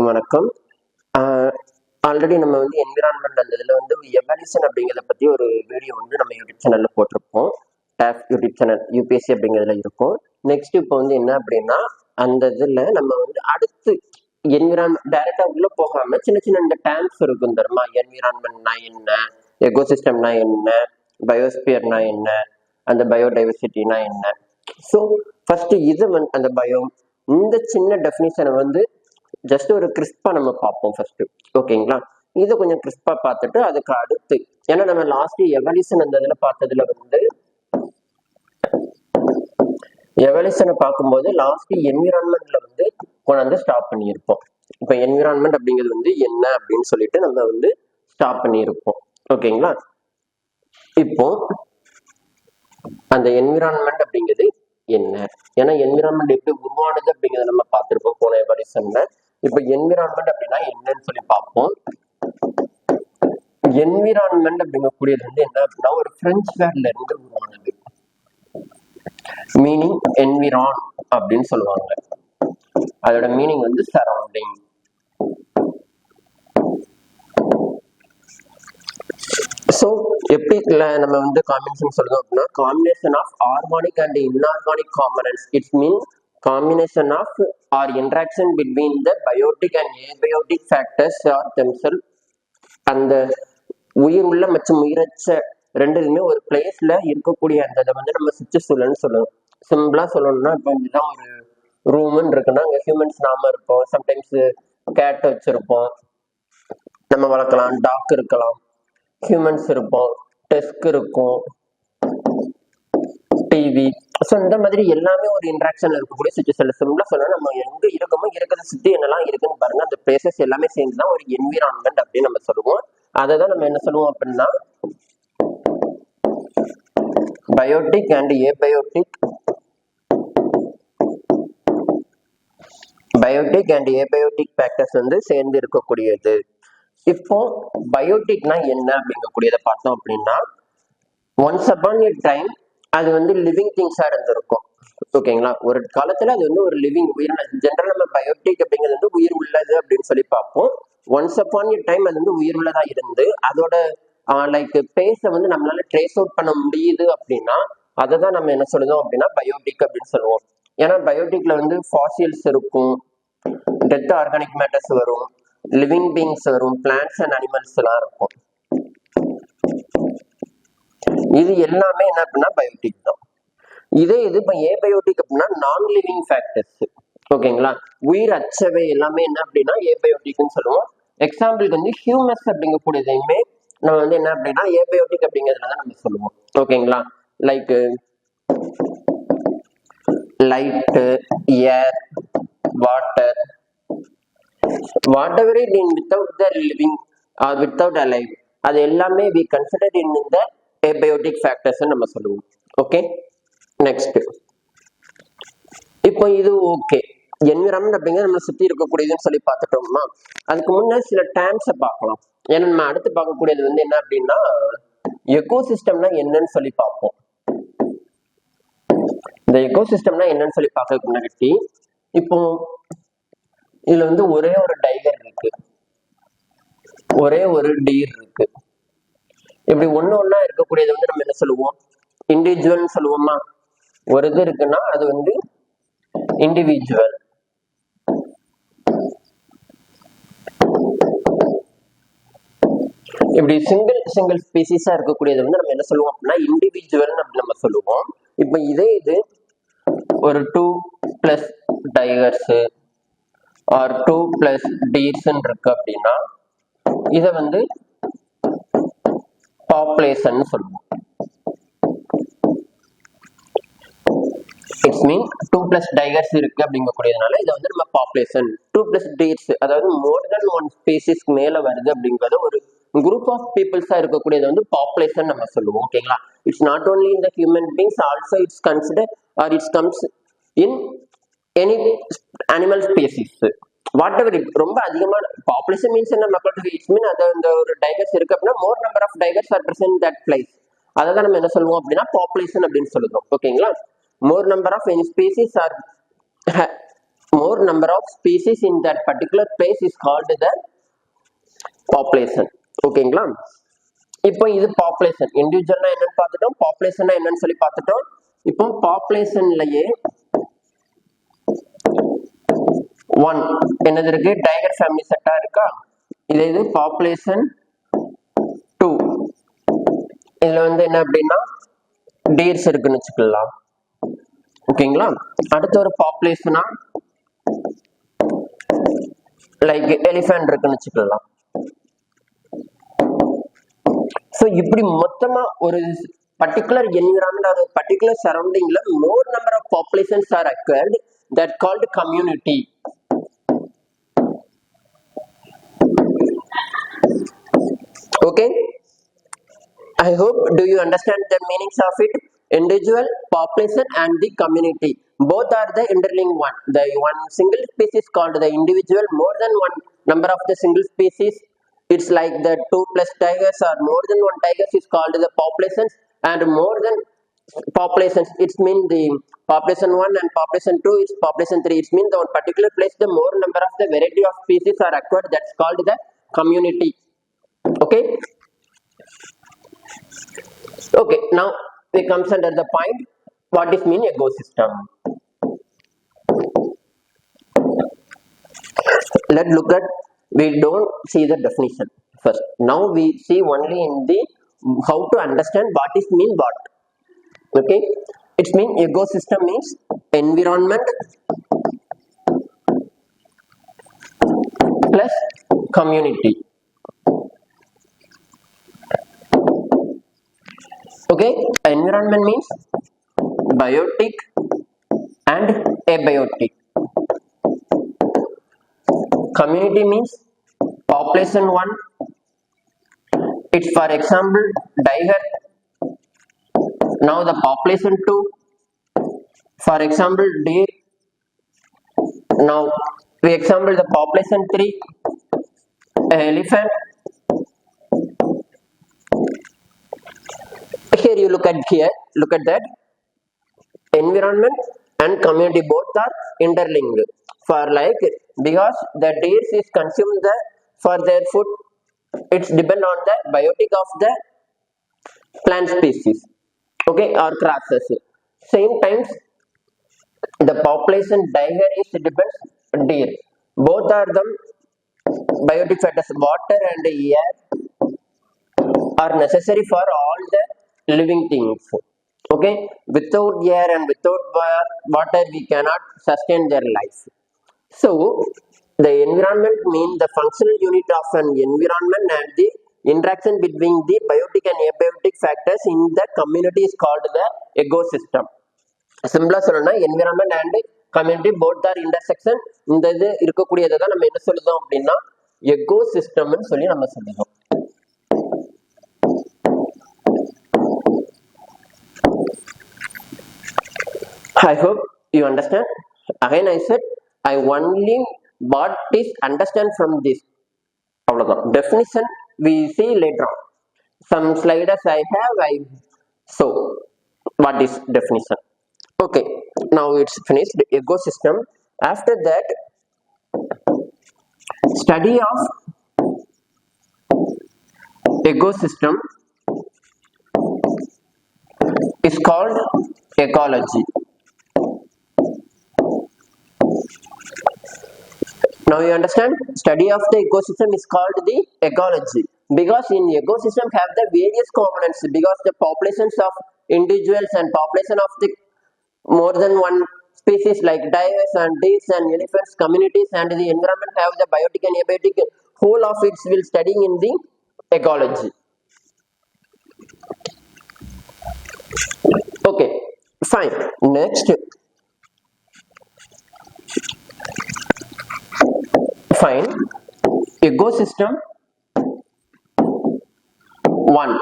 எல்லாருக்கும் வணக்கம். ஆல்ரெடி நம்ம வந்து என்விரான்மெண்ட் அந்த இதில் வந்து எவல்யூஷன் அப்படிங்கிறத பற்றி ஒரு வீடியோ வந்து நம்ம யூடியூப் சேனலில் போட்டிருப்போம். யூடியூப் சேனல் யூபிஎஸ்சி அப்படிங்கிறதுல இருக்கும். நெக்ஸ்ட் இப்போ வந்து என்ன அப்படின்னா, அந்த இதில் நம்ம வந்து அடுத்து என்விரான்மெண்ட் டைரெக்டாக உள்ளே போகாமல் சின்ன சின்ன இந்த டேர்ம்ஸ் இருக்கும் தருமா. என்விரான்மெண்ட்னா என்ன, எக்கோசிஸ்டம்னா என்ன, பயோஸ்பியர்னா என்ன, அந்த பயோடைவர்சிட்டினா என்ன. ஸோ ஃபர்ஸ்ட் இது வந்து அந்த இந்த சின்ன டெஃபினிஷனை வந்து ஜஸ்ட் ஒரு கிறிஸ்பா நம்ம பார்ப்போம் ஃபர்ஸ்ட். ஓகேங்களா, இதை கொஞ்சம் கிறிஸ்பா பார்த்துட்டு அதுக்கு அடுத்து, ஏன்னா நம்ம லாஸ்ட் எவல்யூஷன் அந்த இதில் பார்த்ததுல வந்து எவல்யூஷனை பார்க்கும்போது லாஸ்ட் என்விரான்மெண்ட்ல வந்து கொண்டாந்து ஸ்டாப் பண்ணியிருப்போம். இப்போ என்விரான்மெண்ட் அப்படிங்கிறது வந்து என்ன அப்படின்னு சொல்லிட்டு நம்ம வந்து ஸ்டாப் பண்ணியிருப்போம். ஓகேங்களா, இப்போ அந்த என்விரான்மெண்ட் அப்படிங்கிறது என்ன, ஏன்னா என்விரான்மெண்ட் எப்படி உருவானது அப்படிங்கிறத நம்ம பார்த்துருப்போம் போன எவல்யூஷன்ல. இப்ப என்விரான்மெண்ட் அப்படின்னா என்னன்னு சொல்லி பார்ப்போம். என்விரான்மெண்ட் அப்படிங்கக்கூடியது வந்து என்ன அப்படின்னா ஒரு பிரெஞ்சு வேர்ட்ல இருந்து உருவானது. மீனிங் என்விரான் அப்படின்னு சொல்லுவாங்க. அதோட மீனிங் வந்து சரௌண்டிங். ஸோ எப்படி நம்ம வந்து காம்பினேஷன் சொல்றோம் அப்படின்னா combination of organic and inorganic components. It's mean combination of or interaction between the biotic and abiotic factors or themselves. அந்த உயிர் உள்ள மற்றும் உயிரற்ற ரெண்டுமே ஒரு பிளேஸ்ல இருக்கக்கூடிய அந்த இதை வந்து நம்ம சுற்றுச்சூழல்னு சொல்லணும். சிம்பிளா சொல்லணும்னா இப்போ இதுதான் ஒரு ரூம்னு இருக்குன்னா அங்கே ஹியூமன்ஸ் நாம இருப்போம், சம்டைம்ஸ் கேட் வச்சிருப்போம், நம்ம வளர்க்கலாம், டாக் இருக்கலாம், ஹியூமன்ஸ் இருப்போம், டெஸ்க் இருக்கும், டிவி. ஸோ இந்த மாதிரி எல்லாமே ஒரு இன்ட்ராக்ஷன்ல இருக்கக்கூடிய சுற்றுச்சூழல். சிம்பிளா சொன்னா நம்ம எங்க இருக்கமோ இருக்கிறத சுத்தி என்னெல்லாம் இருக்குன்னு பாருங்க, அந்த பிளேசஸ் எல்லாமே சேர்ந்துதான் ஒரு என்விரான்மெண்ட் அப்படின்னு நம்ம சொல்லுவோம். அதை தான் நம்ம என்ன சொல்லுவோம் அப்படின்னா பயோட்டிக் அண்ட் ஏபயோட்டிக் ஃபேக்டர்ஸ் வந்து சேர்ந்து இருக்கக்கூடியது. இப்போ பயோட்டிக்னா என்ன அப்படிங்கக்கூடியதை பார்த்தோம் அப்படின்னா ஒன்ஸ் அப்பான் எ டைம் அது வந்து லிவிங் திங்ஸா இருந்திருக்கும். ஓகேங்களா, ஒரு காலத்துல அது வந்து ஒரு லிவிங் உயிர். ஜென்ரல் நம்ம பயோட்டிக் அப்படிங்கிறது வந்து உயிர் உள்ளது அப்படின்னு சொல்லி பார்ப்போம். ஒன்ஸ் அப்பான் எ டைம் அது வந்து உயிர் உள்ளதா இருந்து அதோட லைக் பேஸை வந்து நம்மளால ட்ரேஸ் அவுட் பண்ண முடியுது அப்படின்னா அதை தான் நம்ம என்ன சொல்லுவோம் அப்படின்னா பயோட்டிக் அப்படின்னு சொல்லுவோம். ஏன்னா பயோட்டிக்ல வந்து ஃபாசில்ஸ் இருக்கும், டெத் ஆர்கானிக் மேட்டர்ஸ் வரும், லிவிங் பீங்ஸ் வரும், பிளான்ட்ஸ் அண்ட் அனிமல்ஸ் எல்லாம் இருக்கும். இது எல்லாமே என்ன அப்படின்னா பயோட்டிக் தான். இதே இது இப்போ ஏபயோட்டிக் அப்படின்னா நான் லிவிங் ஃபேக்டர்ஸ். ஓகேங்களா, உயிர் அச்சவை எல்லாமே என்ன அப்படின்னா ஏபயோட்டிக்னு சொல்லுவோம். எக்ஸாம்பிளுக்கு வந்து ஹியூமஸ் அப்படிங்கக்கூடியதையுமே நம்ம வந்து என்ன அப்படின்னா ஏபயோட்டிக் அப்படிங்கிறதுல தான் நம்ம சொல்லுவோம். ஓகேங்களா, like light, air, water, whatever it in without the living or without alive, அது எல்லாமே we consider in the abiotic factors நம்ம சொல்லுவோம். ஓகே, நெக்ஸ்ட் இப்போ இது ஓகே என்விரான்மெண்ட் அப்படிங்கிறது நம்ம சுத்தி இருக்கக்கூடியதுன்னு சொல்லி பார்த்துட்டோம்னா அதுக்கு முன்னே சில டேர்ம்ஸை பார்க்கலாம். ஏன்னா நம்ம அடுத்து பார்க்கக்கூடியது வந்து என்ன அப்படின்னா எக்கோசிஸ்டம்னா என்னன்னு சொல்லி பார்ப்போம். இந்த எக்கோசிஸ்டம்னா என்னன்னு சொல்லி பார்க்கறதுக்கு முன்னாடி இப்போ இதுல வந்து ஒரே ஒரு டைகர் இருக்கு, ஒரே ஒரு டீர் இருக்கு. இப்படி ஒண்ணா இருக்கக்கூடியது வந்து நம்ம என்ன சொல்லுவோம் இண்டிவிஜுவல் சொல்லுவோமா. ஒரு இது இருக்குன்னா அது வந்து இண்டிவிஜுவல். இப்படி சிங்கிள் ஸ்பீசிஸா இருக்கக்கூடியது வந்து நம்ம என்ன சொல்லுவோம் அப்படின்னா இண்டிவிஜுவல் அப்படின்னு நம்ம சொல்லுவோம். இப்ப இதே இது ஒரு 2+ டைகர்ஸ் ஆர் 2+ டீர்ஸ் இருக்கு அப்படின்னா இதை வந்து பாப்புலேஷன் சொல்லுவோம். இட்ஸ் மீன் 2+ டைகர்ஸ் இருக்கு அப்படிங்கக்கூடியதுனால இதை வந்து நம்ம பாப்புலேஷன். 2+ டீர்ஸ் அதாவது மோர் தென் ஒன் ஸ்பீசிஸ்க்கு மேல வருது அப்படிங்கிறத ஒரு குரூப் ஆஃப் பீப்புள்ஸா இருக்கக்கூடியது வந்து பாப்புலேஷன் நம்ம சொல்லுவோம். ஓகேங்களா, it's not only in the human beings, also it's consider or it's comes in any animal species. Whatever it ரொம்ப அதிகமான பாப்புலேஷன் மீன்ஸ் என்ன மக்கள் தொகை. இட்ஸ் மீன் அது அந்த ஒரு டைகர்ஸ் இருக்கு அப்படின்னா more number of tigers are present that place. அதை தான் நம்ம என்ன சொல்லுவோம் அப்படின்னா பாப்புலேஷன் அப்படின்னு சொல்லுவோம். ஓகேங்களா, more number of any species are more number of species in that particular place is called the population. ஓகேங்களா? இப்போ இது பாப்புலேஷன். இண்டிவிஜுவல்னா என்னன்னு பார்த்துட்டோம், பாப்புலேஷன்னா என்னன்னு சொல்லி பார்த்துட்டோம். இப்போ பாப்புலேஷன்லயே ஒன் என்னது இருக்கு, டைகர் ஃபேமிலி செட்டா இருக்கா. இது பாப்புலேஷன் 2. இதுல வந்து என்ன அப்படின்னா டீர்ஸ் இருக்குன்னு வச்சுக்கலாம். ஓகேங்களா? அடுத்த ஒரு பாப்புலேஷனா லைக் எலிஃபென்ட் இருக்குன்னு வச்சுக்கலாம். ஸோ இப்படி மொத்தமா ஒரு பர்டிகுலர் என்விரான்மெண்ட் ஒரு பர்டிகுலர் சரௌண்டிங்ல more number of populations are acquired that called community. Okay, I hope do you understand the meanings of it. Individual, population and the community both are the interlinked one. The one single species called the individual, more than one number of the single species, it's like the 2 plus tigers or more than one tigers is called the populations, and more than populations it's mean the population 1 and population 2 is population 3. It means the one particular place the more number of the variety of species are acquired, that's called the community. Okay, okay, now we comes under the point what is mean ecosystem. Let's look at, we don't see the definition first, now we see only in the how to understand what is mean what. Okay, it's mean ecosystem means environment plus community. Okay, environment means biotic and abiotic. Community means population 1, it's for example tiger. Now the population 2, for example deer. Now we example the population 3, elephant. Here you look at here, look at that environment and community both are interlinked. For like because the deer is consumed the for their food, it's depend on the biotic of the plant species. Okay, or grasses. Same times the population tiger is depends deer. Both are the biotic factors. Water and air are necessary for all the living things. Okay, without air and without water we cannot sustain their life. So the environment means the functional unit of an environment and the interaction between the biotic and abiotic factors in the community is called the ecosystem. சிம்பிளா சொல்லணும்னா environment and community both are intersection. இந்த இது இருக்கக்கூடியதை தான் நம்ம என்ன சொல்லுதோம் அப்படின்னா எக்கோசிஸ்டம்னு சொல்லி நம்ம சொல்லுதோம். I hope you understand. Again I said I only what is understand from this. Definition we see later on. Some sliders I have, I so what is definition. Okay, now it's finished. Ecosystem. After that, study of ecosystem is called ecology. Now you understand, study of the ecosystem is called the ecology, because in ecosystem have the various components, because the populations of individuals and population of the more than one species like tigers and deers and elephants, communities and the environment have the biotic and abiotic, whole of it will studying in the ecology. Okay, fine. Next, find ecosystem 1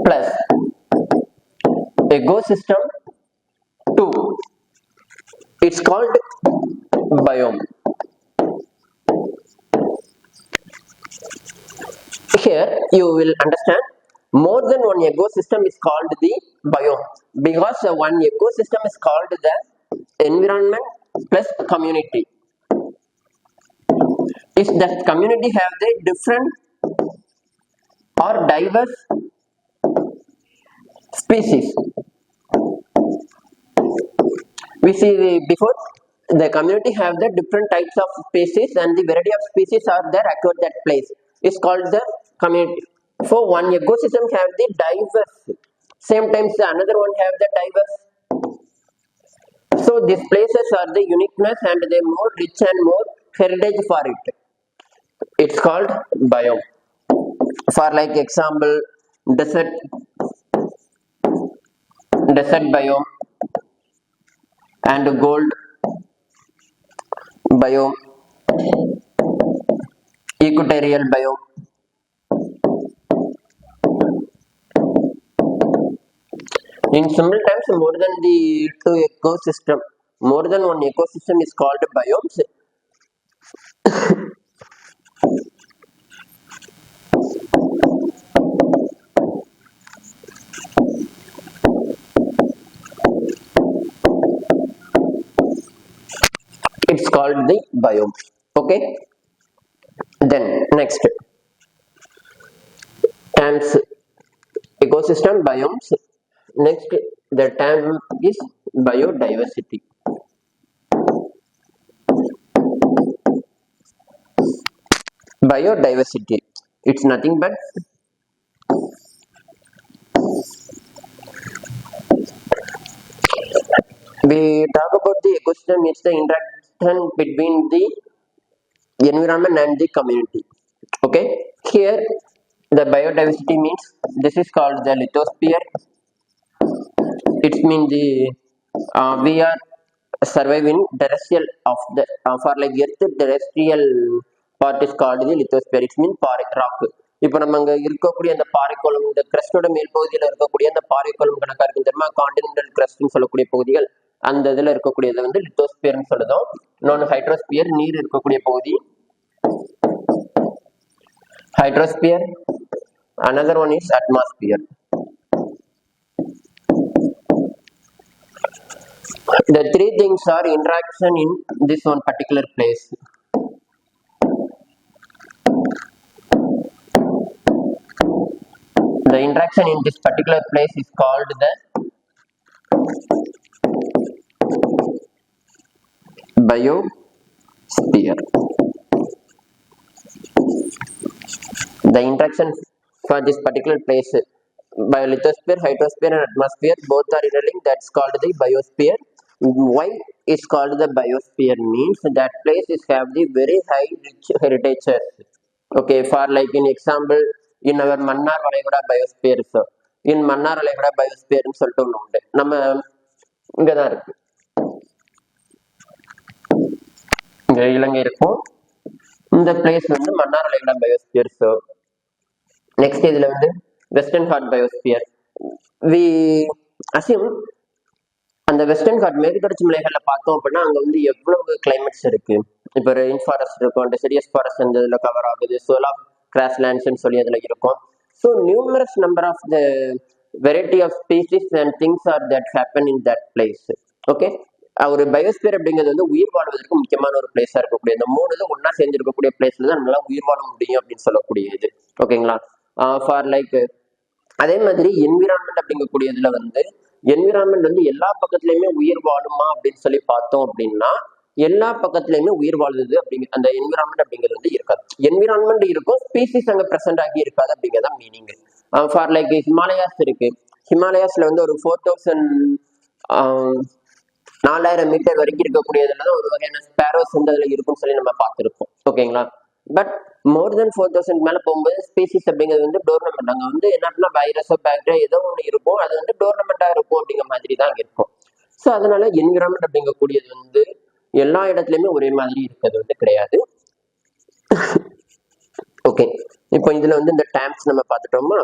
plus ecosystem 2, it's called biome. Here you will understand more than one ecosystem is called the biome, because one ecosystem is called the environment plus community. Is that community have the different or diverse species? We see before the community have the different types of species and the variety of species are there across that place. It's called the community. For one ecosystem have the diverse, same times another one have the diverse. So these places are the uniqueness and they more rich and more heritage for it. It's called biome. For like example, desert biome and gold biome, equatorial biome. In simple terms, more than the two ecosystem, more than one ecosystem is called biomes. It's called the biome. Okay. Then next terms, ecosystem, biomes. Next the term is biodiversity. Biodiversity, it's nothing but we talk about the ecosystem. It's the interaction between the environment and the community. Okay, here the biodiversity means this is called the lithosphere. It means the we are surviving terrestrial of the for like earth terrestrial part is called the lithosphere. It means poric rock. இப்போ நம்ம அங்கே இருக்கக்கூடிய அந்த பாறைக்கோளம், இந்த கிரஸ்டோட மேல் பகுதியில் இருக்கக்கூடிய அந்த பாறைக்கோளம் கணக்காக இருக்கு தெரியுமா, கான்டினென்டல் கிரஸ்ட்னு சொல்லக்கூடிய பகுதிகள், அந்த இதில் இருக்கக்கூடியது வந்து லித்தோஸ்பியர்னு சொல்லுதோம். இன்னொன்று ஹைட்ரோஸ்பியர், நீர் இருக்கக்கூடிய பகுதி hydrosphere. Another one is atmosphere. The three things are interaction in this one particular place. The interaction in this particular place is called the biosphere. The interaction for this particular place, lithosphere, hydrosphere and atmosphere, both are interlinked. That's called the biosphere. Why is called the biosphere means that place is have the very high rich heritages. Okay, for like in example, in our Mannar Valaiguda biosphere, so in Mannar Valaiguda biosphere னு சொல்லிட்டு ஒன்று உண்டு. நம்ம இங்கே தான் இருக்கு, இங்கே இலங்கை இருக்கும். இந்த பிளேஸ் வந்து மன்னார் வளைகுடா பயோஸ்பியர். ஸோ நெக்ஸ்ட் இதுல வந்து Western Ghat biosphere. We assume அந்த வெஸ்டர்ன் ஹாட் மேற்கு தொடர்ச்சி மலைகள்ல பார்த்தோம் அப்படின்னா அங்க வந்து எவ்வளவு கிளைமேட்ஸ் இருக்கு. இப்போ ரெயின் ஃபாரஸ்ட் இருக்கும், டெசிடியஸ் ஃபாரஸ்ட் அந்த இதில் கவர் ஆகுது, சோலார் கிராஸ்லேண்ட்ஸ்ன்னு சொல்லி அதில் இருக்கும். So numerous number of the variety of species and things are that happen in that place. Okay, ஒரு பயோஸ்பியர் அப்படிங்கிறது வந்து உயிர் வாழ்வதற்கு முக்கியமான ஒரு பிளேஸா இருக்கக்கூடிய இந்த மூணு இது ஒன்னா சேர்ந்து இருக்கக்கூடிய பிளேஸ்ல தான் நம்மளால உயிர் வாழ முடியும் அப்படின்னு சொல்லக்கூடியது. ஓகேங்களா, ஃபார் லைக் அதே மாதிரி என்விரான்மெண்ட் அப்படிங்கக்கூடியதுல வந்து என்விரான்மெண்ட் வந்து எல்லா பக்கத்துலயுமே உயிர் வாழுமா அப்படின்னு சொல்லி பார்த்தோம் அப்படின்னா எல்லா பக்கத்துலயுமே உயிர் வாழ்வது அப்படிங்க அந்த என்விரான்மெண்ட் அப்படிங்கிறது வந்து இருக்காது. என்விரான்மெண்ட் இருக்கும், ஸ்பீசிஸ் அங்க பிரசன்ட் ஆகி இருக்காது அப்படிங்கிறத மீனிங். ஃபார் லைக் ஹிமாலயாஸ் இருக்கு, ஹிமாலயாஸ்ல வந்து ஒரு 4000 மீட்டர் வரைக்கும் இருக்கக்கூடியதுலதான் ஒரு வகையான ஸ்பேரோஸ் வந்து அதுல இருக்கும்னு சொல்லி நம்ம பார்த்துருக்கோம். ஓகேங்களா, பட் மோர் தென் 4000 மேல போகும்போது ஸ்பீசிஸ் அப்படிங்கிறது வந்து டோர்னமெண்ட் அங்க வந்து என்ன வைரஸோ பாக்டீரியா ஏதோ ஒன்று இருக்கும், அது வந்து டோர்னமெண்டா இருக்கும் அப்படிங்கிற மாதிரி தான் இருக்கும். ஸோ அதனால என்விரான்மெண்ட் அப்படிங்கக்கூடியது வந்து எல்லா இடத்துலயுமே ஒரே மாதிரி இருக்கிறது வந்து கிடையாது. ஓகே, இப்போ இதுல வந்து இந்த டேம்ஸ் நம்ம பார்த்துட்டோமா.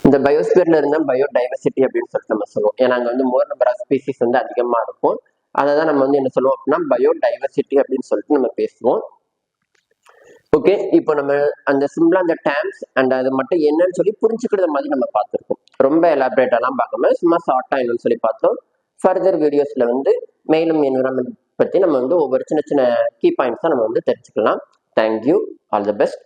இந்த பயோஸ்பியர்ல இருந்தா பயோடைவர்சிட்டி அப்படின்னு சொல்லிட்டு நம்ம சொல்லுவோம். ஏன்னா அங்க வந்து மோர் நம்பர் ஆஃப் ஸ்பீசிஸ் வந்து அதிகமா இருக்கும். அதை தான் நம்ம வந்து என்ன சொல்லுவோம் அப்படின்னா பயோடைவர்சிட்டி அப்படின்னு சொல்லிட்டு நம்ம பேசுவோம். ஓகே, இப்போ நம்ம அந்த சிம்பிளா அந்த டேர்ம்ஸ் அண்ட் அது மட்டும் என்னன்னு சொல்லி புரிஞ்சுக்கிறது மாதிரி நம்ம பார்த்துருக்கோம். ரொம்ப எலாபரேட்டாலாம் பார்க்காம சும்மா ஷார்ட்டாக என்னன்னு சொல்லி பார்த்தோம். ஃபர்தர் வீடியோஸில் வந்து மேலும் என்விரான்மெண்ட் பற்றி நம்ம வந்து ஒவ்வொரு சின்ன சின்ன கீ பாயிண்ட்ஸாக நம்ம வந்து தெரிஞ்சுக்கலாம். தேங்க்யூ. All the best.